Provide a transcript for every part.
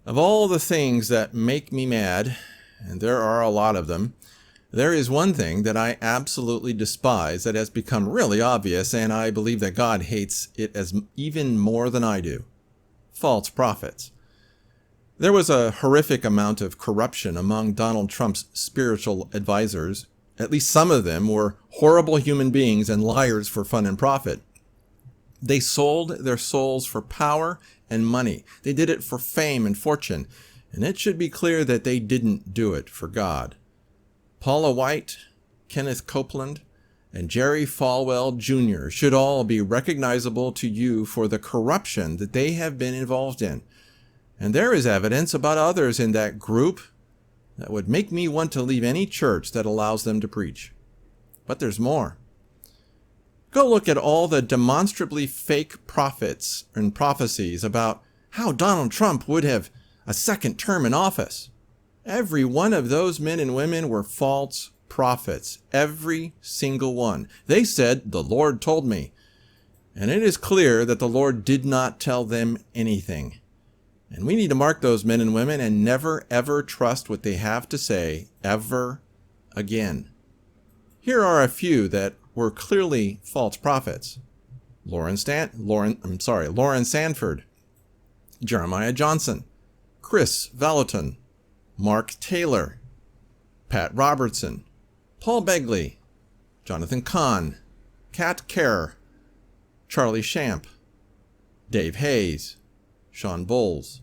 Of all the things that make me mad, and there are a lot of them, there is one thing that I absolutely despise that has become really obvious, and I believe that God hates it as even more than I do. False prophets. There was a horrific amount of corruption among Donald Trump's spiritual advisors. At least some of them were horrible human beings and liars for fun and profit. They sold their souls for power and money. They did it for fame and fortune, and it should be clear that they didn't do it for God. Paula White, Kenneth Copeland, and Jerry Falwell Jr. should all be recognizable to you for the corruption that they have been involved in. And there is evidence about others in that group that would make me want to leave any church that allows them to preach. But there's more. Go look at all the demonstrably fake prophets and prophecies about how Donald Trump would have a second term in office. Every one of those men and women were false prophets. Every single one. They said, "The Lord told me." And it is clear that the Lord did not tell them anything. And we need to mark those men and women and never, ever trust what they have to say ever again. Here are a few that were clearly false prophets. Lauren Sanford, Jeremiah Johnson, Chris Vallotton, Mark Taylor, Pat Robertson, Paul Begley, Jonathan Kahn, Kat Kerr, Charlie Shamp, Dave Hayes, Sean Bowles.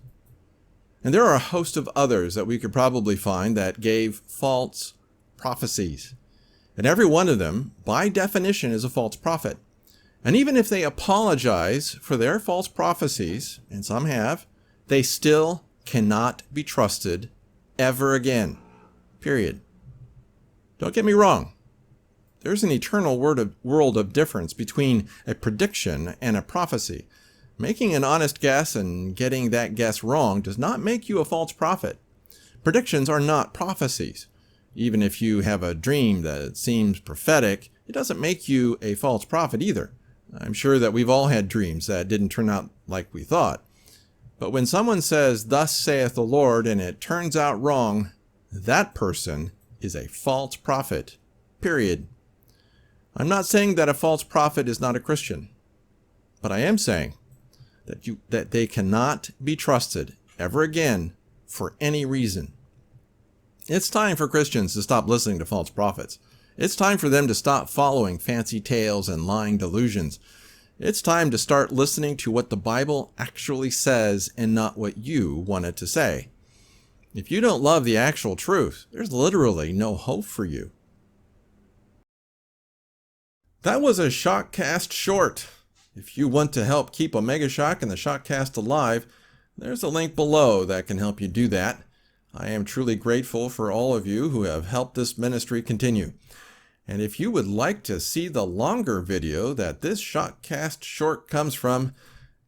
And there are a host of others that we could probably find that gave false prophecies. And every one of them, by definition, is a false prophet. And even if they apologize for their false prophecies, and some have, they still cannot be trusted ever again. Period. Don't get me wrong. There's an eternal world of difference between a prediction and a prophecy. Making an honest guess and getting that guess wrong does not make you a false prophet. Predictions are not prophecies. Even if you have a dream that seems prophetic, it doesn't make you a false prophet either. I'm sure that we've all had dreams that didn't turn out like we thought. But when someone says, "Thus saith the Lord," and it turns out wrong, that person is a false prophet. Period. I'm not saying that a false prophet is not a Christian, but I am saying that they cannot be trusted ever again for any reason. It's time for Christians to stop listening to false prophets. It's time for them to stop following fancy tales and lying delusions. It's time to start listening to what the Bible actually says and not what you want it to say. If you don't love the actual truth, there's literally no hope for you. That was a Shockcast short. If you want to help keep Omega Shock and the Shockcast alive, there's a link below that can help you do that. I am truly grateful for all of you who have helped this ministry continue. And if you would like to see the longer video that this Shockcast short comes from,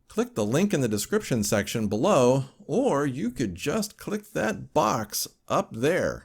click the link in the description section below, or you could just click that box up there.